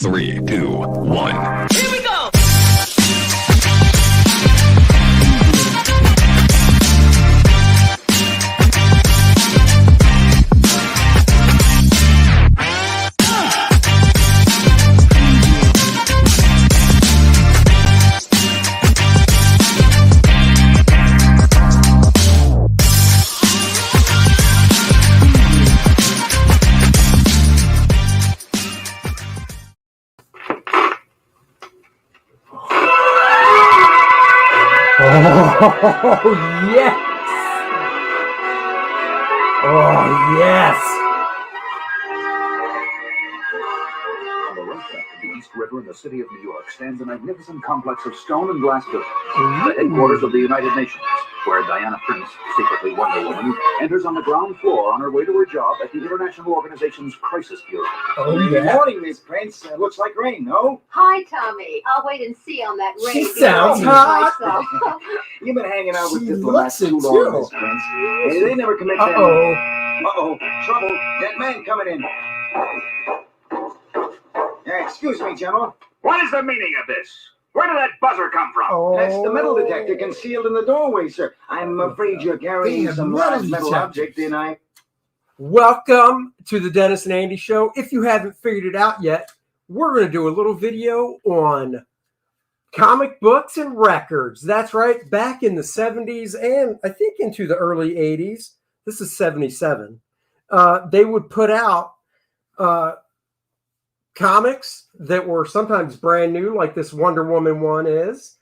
3, 2, 1. Here we go! Oh, yes! Oh, yes! On the right bank of the East River in the city of New York stands a magnificent complex of stone and glass buildings, the headquarters of the United Nations, where Diana Prince, secretly Wonder Woman, enters on the ground floor on her way to her job at the International Organization's Crisis Bureau. Oh, Good yeah. morning, Miss Prince. Looks like rain, no? Hi, Tommy. I'll wait and see on that rain. She sounds hot. Myself. You've been hanging out with She diplomats looks it, too long, too. Miss Prince. Hey, they never commit to Uh-oh. Uh-oh. Trouble. That man coming in. Excuse me, General. What is the meaning of this? Where did that buzzer come from? Oh. That's the metal detector concealed in the doorway, sir. I'm afraid you're carrying They some have large metal metal detectors. object, didn't I? Welcome to the Dennis and Andy Show. If you haven't figured it out yet, we're going to do a little video on comic books and records. That's right. Back in the 70s and I think into the early 80s, this is 77, they would put out comics that were sometimes brand new, like this Wonder Woman one is.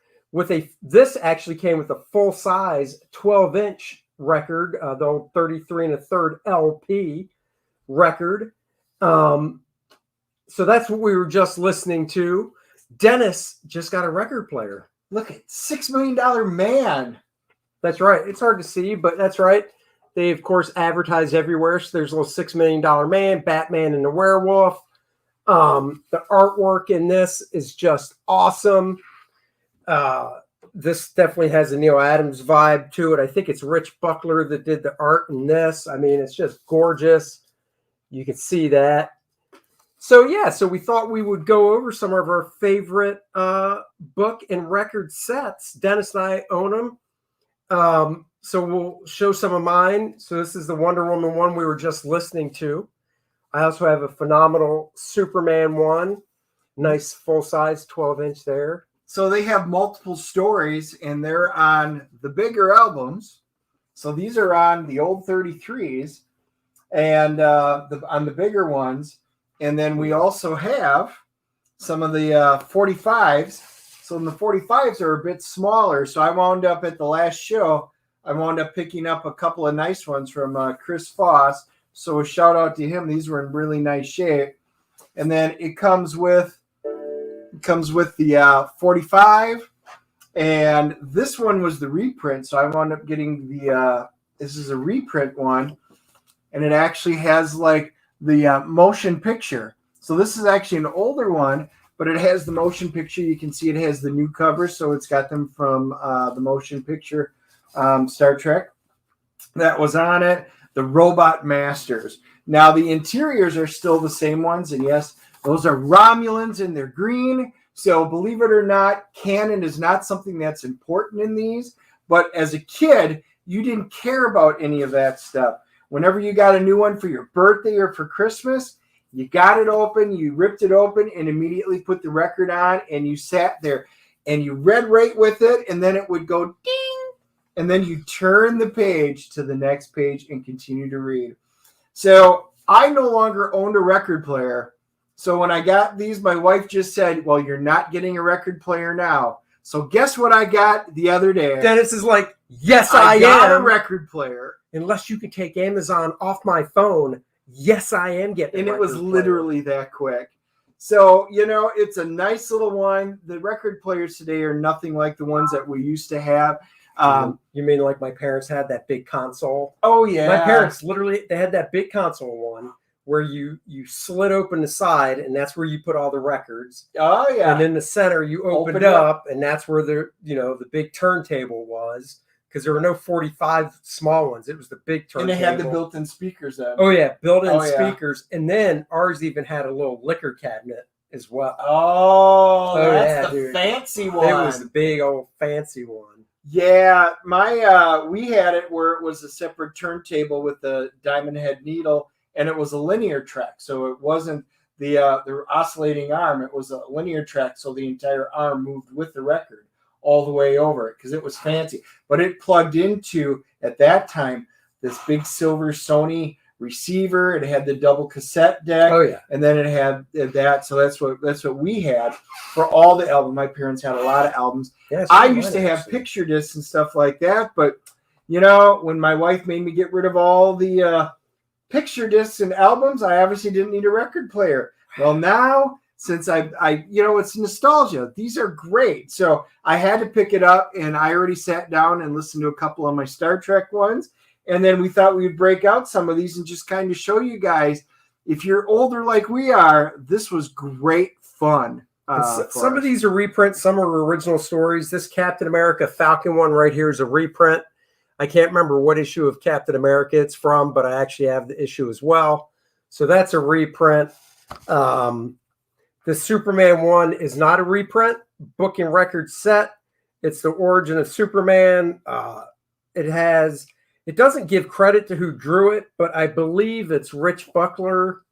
This actually came with a full-size 12-inch record, the old 33 1/3 LP record. So that's what we were just listening to. Dennis just got a record player. Look at $6 million man. That's right. It's hard to see, but that's right. They, of course, advertise everywhere. So there's a little $6 million man, Batman and the Werewolf. The artwork in this is just awesome. This definitely has a Neil Adams vibe to it. I think it's Rich Buckler that did the art in this. I mean, it's just gorgeous. You can see that. So, yeah, so we thought we would go over some of our favorite book and record sets. Dennis and I own them. So we'll show some of mine. So this is the Wonder Woman one we were just listening to. I also have a phenomenal Superman one. Nice full-size 12-inch there. So they have multiple stories, and they're on the bigger albums. So these are on the old 33s and on the bigger ones. And then we also have some of the 45s. So the 45s are a bit smaller. So I wound up at the last show, I wound up picking up a couple of nice ones from Chris Foss. So a shout out to him. These were in really nice shape. And then it comes with the 45. And this one was the reprint. So I wound up getting this is a reprint one. And it actually has like the motion picture. So this is actually an older one, but it has the motion picture. You can see it has the new cover. So it's got them from the motion picture Star Trek that was on it. The Robot Masters. Now, the interiors are still the same ones. And yes, those are Romulans and they're green. So believe it or not, canon is not something that's important in these. But as a kid, you didn't care about any of that stuff. Whenever you got a new one for your birthday or for Christmas, you got it open, you ripped it open, and immediately put the record on, and you sat there, and you read right with it, and then it would go ding, and then you turn the page to the next page and continue to read. So I no longer owned a record player. So when I got these, my wife just said, well, you're not getting a record player now. So guess what I got the other day? Dennis is like, yes, I got am. a record player. Unless you can take Amazon off my phone, yes, I am getting. And a it was record player. literally that quick. So, it's a nice little one. The record players today are nothing like the ones that we used to have. You mean like my parents had that big console? Oh, yeah. My parents literally, they had that big console one where you slid open the side, and that's where you put all the records. Oh, yeah. And in the center, you opened up, and that's where the big turntable was. Because there were no 45 small ones. It was the big turntable. And it had the built-in speakers then. Oh, yeah. Built-in Oh, yeah. speakers. And then ours even had a little liquor cabinet as well. Oh, that's yeah, the dude. fancy one. It was the big old fancy one. Yeah, my we had it where it was a separate turntable with the diamond head needle, and it was a linear track, so it wasn't the oscillating arm. It was a linear track, so the entire arm moved with the record all the way over it because it was fancy. But it plugged into, at that time, this big silver Sony receiver. It had the double cassette deck. Oh yeah, and then it had that. So that's what we had for all the albums. My parents had a lot of albums. yeah, I used to have picture discs and stuff like that, but when my wife made me get rid of all the picture discs and albums, I obviously didn't need a record player. Well, now since I it's nostalgia. These are great. So I had to pick it up, and I already sat down and listened to a couple of my Star Trek ones. And then we thought we would break out some of these and just kind of show you guys, if you're older like we are, this was great fun. Some of these are reprints. Some are original stories. This Captain America Falcon one right here is a reprint. I can't remember what issue of Captain America it's from, but I actually have the issue as well. So that's a reprint. The Superman one is not a reprint. Book and record set. It's the origin of Superman. It doesn't give credit to who drew it, but I believe it's Rich Buckler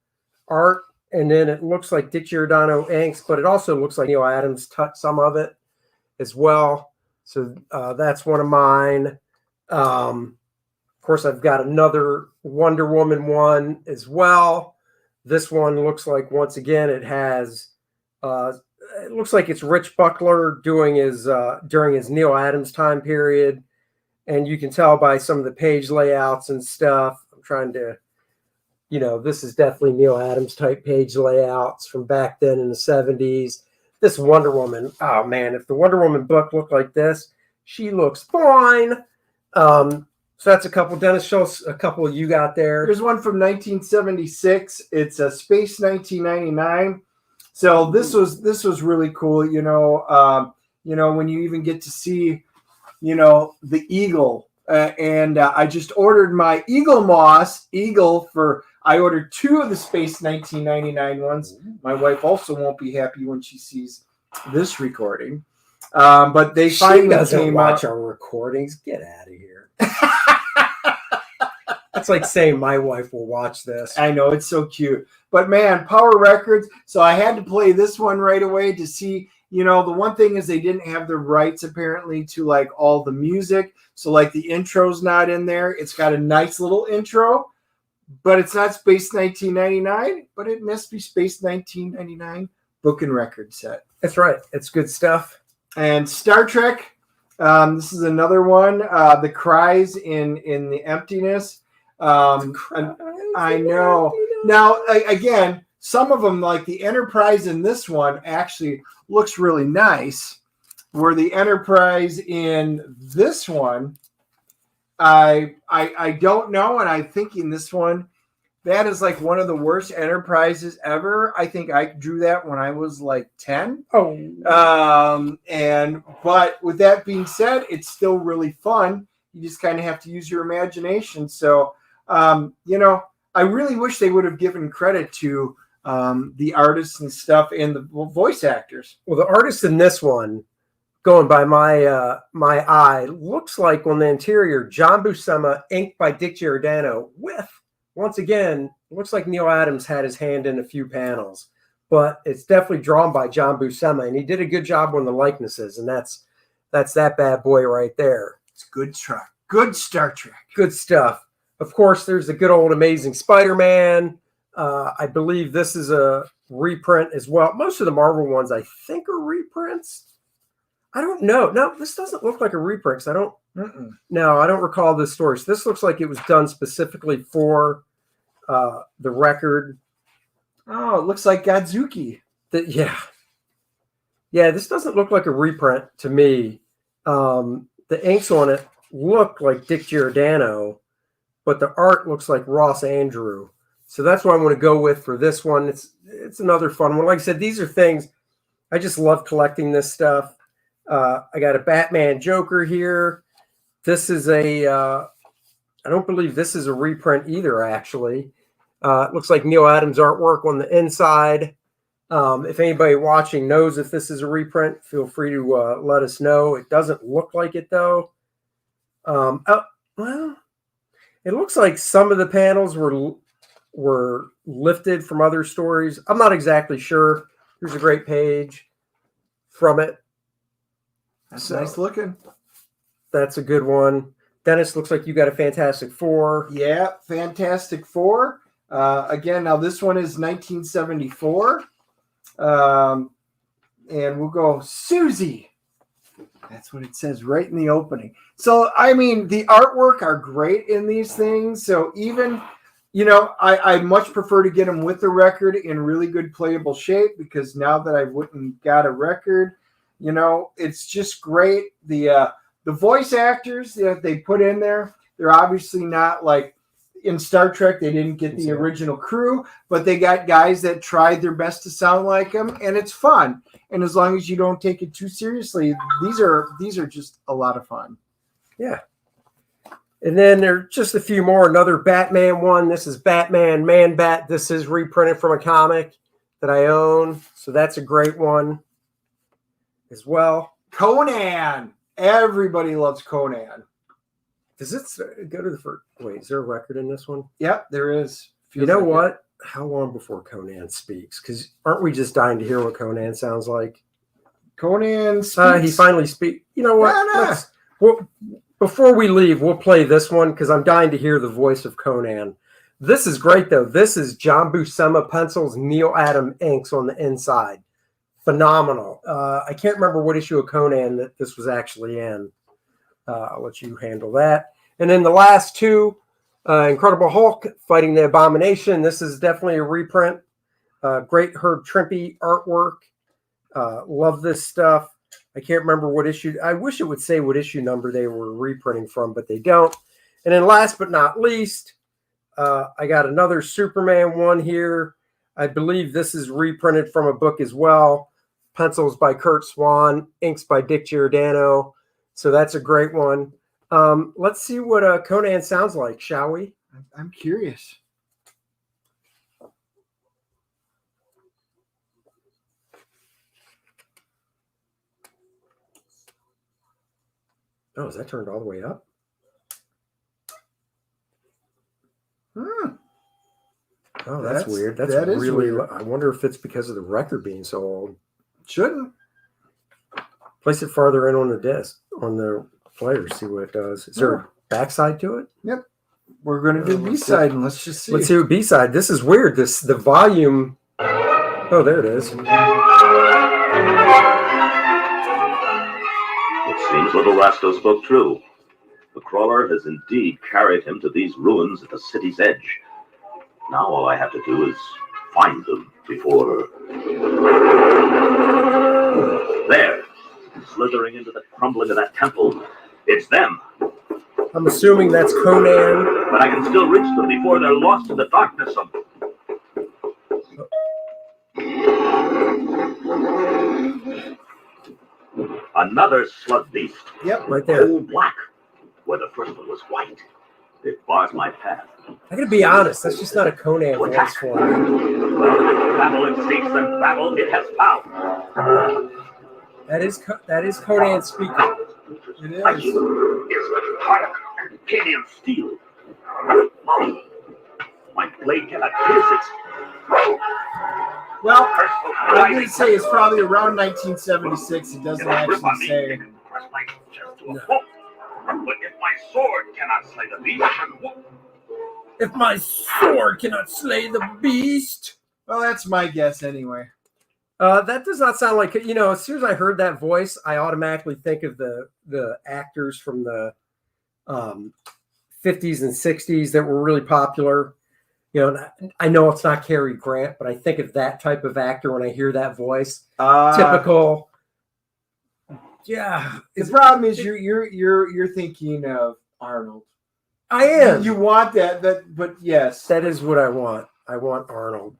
art, and then it looks like Dick Giordano inks, but it also looks like Neil Adams touched some of it as well. So that's one of mine. Of course, I've got another Wonder Woman one as well. This one looks like, once again, it looks like it's Rich Buckler doing during his Neil Adams time period. And you can tell by some of the page layouts and stuff. I'm trying to, this is definitely Neil Adams type page layouts from back then in the 70s. This Wonder Woman, oh man, if the Wonder Woman book looked like this, she looks fine. So that's a couple. Dennis, show us a couple you got there. There's one from 1976. It's a Space 1999. So this was really cool. When you even get to see, the eagle. And I just ordered my Eagle for. I ordered 2 of the Space 1999 ones. My wife also won't be happy when she sees this recording. But they finally doesn't watch our recordings. Get out of here. That's like saying my wife will watch this. I know, it's so cute. But man, Power Records. So I had to play this one right away to see. The one thing is they didn't have the rights apparently to like all the music. So like the intro's not in there. It's got a nice little intro, but it's not Space 1999, but it must be Space 1999 book and record set. That's right. It's good stuff. And Star Trek. This is another one. The Cries in the Emptiness. I know. Now, again, some of them, like the Enterprise in this one, actually looks really nice. Where the Enterprise in this one, I don't know, and I'm thinking this one, that is like one of the worst Enterprises ever. I think I drew that when I was like 10. Oh. But with that being said, it's still really fun. You just kind of have to use your imagination. So, I really wish they would have given credit to the artists and stuff and the voice actors. Well, the artist in this one, going by my eye, looks like on the interior, John Buscema, inked by Dick Giordano, with, once again, looks like Neil Adams had his hand in a few panels, but it's definitely drawn by John Buscema, and he did a good job on the likenesses, and that's that bad boy right there. It's good track. Good Star Trek. Good stuff. Of course, there's the good old Amazing Spider-Man. I believe this is a reprint as well. Most of the Marvel ones, I think, are reprints. I don't know. No, this doesn't look like a reprint. I don't recall this story. So this looks like it was done specifically for the record. Oh, it looks like Godzuki. Yeah, this doesn't look like a reprint to me. The inks on it look like Dick Giordano, but the art looks like Ross Andrew. So that's what I want to go with for this one. It's another fun one. Like I said, these are things, I just love collecting this stuff. I got a Batman Joker here. This is I don't believe this is a reprint either, actually. It looks like Neil Adams artwork on the inside. If anybody watching knows if this is a reprint, feel free to let us know. It doesn't look like it though. Well, it looks like some of the panels were lifted from other stories. I'm not exactly sure. Here's a great page from it. That's nice looking. That's a good one. Dennis, looks like you got a Fantastic Four. Yeah, Fantastic Four. Again, now this one is 1974. And we'll go Susie. That's what it says right in the opening. So, I mean, the artwork are great in these things. So even, I much prefer to get them with the record in really good playable shape, because now that I went and got a record, it's just great. The voice actors that they put in there, they're obviously not like in Star Trek. They didn't get the original crew, but they got guys that tried their best to sound like them, and it's fun. And as long as you don't take it too seriously, these are just a lot of fun. Yeah. And then there are just a few more. Another Batman one. This is Batman Man Bat. This is reprinted from a comic that I own, so that's a great one as well. Conan. Everybody loves Conan. Does it go to the first? Wait, is there a record in this one? Yep, there is. You know what? How long before Conan speaks? Because aren't we just dying to hear what Conan sounds like? Conan speaks. He finally speaks. You know what? Nah. Well, before we leave, we'll play this one because I'm dying to hear the voice of Conan. This is great, though. This is John Buscema pencils, Neil Adam inks on the inside. Phenomenal. I can't remember what issue of Conan that this was actually in. I'll let you handle that. And then the last two, Incredible Hulk fighting the Abomination. This is definitely a reprint. Great Herb Trimpe artwork. Love this stuff. I can't remember what issue. I wish it would say what issue number they were reprinting from, but they don't. And then last but not least, I got another Superman one here. I believe this is reprinted from a book as well. Pencils by Kurt Swan, inks by Dick Giordano. So that's a great one. Let's see what Conan sounds like, shall we? I'm curious. Oh, is that turned all the way up? Oh, that's weird. That's really weird. I wonder if it's because of the record being so old. Shouldn't. Place it farther in on the disc, on the player, see what it does. Is there a backside to it? Yep. We're going to do B-side, and let's just see. Let's see what B-side. This is weird. The volume. Oh, there it is. It seems little Rascal spoke true. The crawler has indeed carried him to these ruins at the city's edge. Now all I have to do is find them before... There! Slithering into the crumbling of that temple. It's them. I'm assuming that's Conan. But I can still reach them before they're lost in the darkness of... Another slug beast. Yep, right there. All black, where the first one was white. It bars my path. I gotta be honest, that's just not a Conan voice for me. Well, battle it seeks and battle it has found. That is Conan speaking. it is. Is the heart and Canadian steel. My blade cannot pierce it. Well, I'm going to say it's probably around 1976. It doesn't actually say. No. But if my sword cannot slay the beast, If my sword cannot slay the beast. Well, that's my guess anyway. That does not sound like, as soon as I heard that voice, I automatically think of the actors from the 50s and 60s that were really popular. I know it's not Cary Grant, but I think of that type of actor when I hear that voice. Typical. Yeah. The problem is you're thinking of Arnold. I am. You want that, but yes. That is what I want. I want Arnold.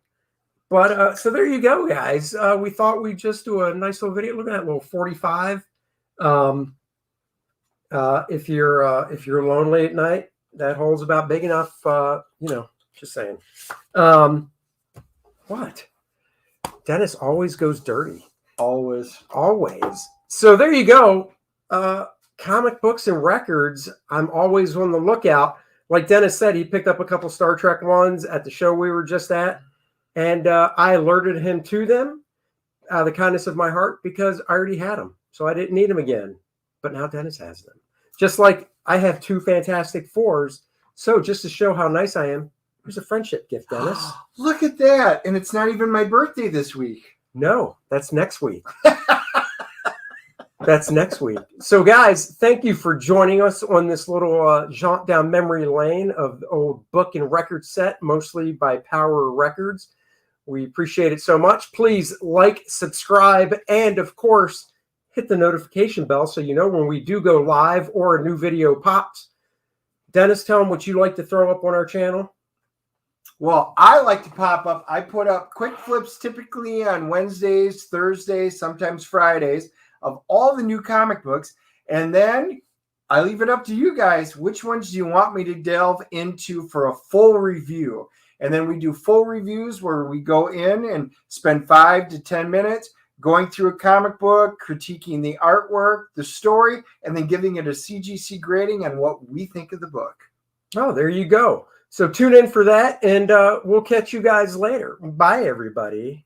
But so there you go, guys. We thought we'd just do a nice little video. Look at that little 45. If you're lonely at night, that hole's about big enough. Just saying. What? Dennis always goes dirty. Always. Always. So there you go. Comic books and records. I'm always on the lookout. Like Dennis said, he picked up a couple Star Trek ones at the show we were just at. And I alerted him to them out of the kindness of my heart because I already had them. So I didn't need them again. But now Dennis has them. Just like I have 2 Fantastic Fours. So just to show how nice I am, here's a friendship gift, Dennis. Look at that. And it's not even my birthday this week. No, that's next week. That's next week. So, guys, thank you for joining us on this little jaunt down memory lane of the old book and record set, mostly by Power Records. We appreciate it so much. Please like, subscribe, and, of course, hit the notification bell so you know when we do go live or a new video pops. Dennis, tell them what you like to throw up on our channel. Well, I like to pop up. I put up quick flips typically on Wednesdays, Thursdays, sometimes Fridays of all the new comic books. And then I leave it up to you guys. Which ones do you want me to delve into for a full review? And then we do full reviews where we go in and spend 5 to 10 minutes going through a comic book, critiquing the artwork, the story, and then giving it a CGC grading on what we think of the book. Oh, there you go. So tune in for that, and we'll catch you guys later. Bye, everybody.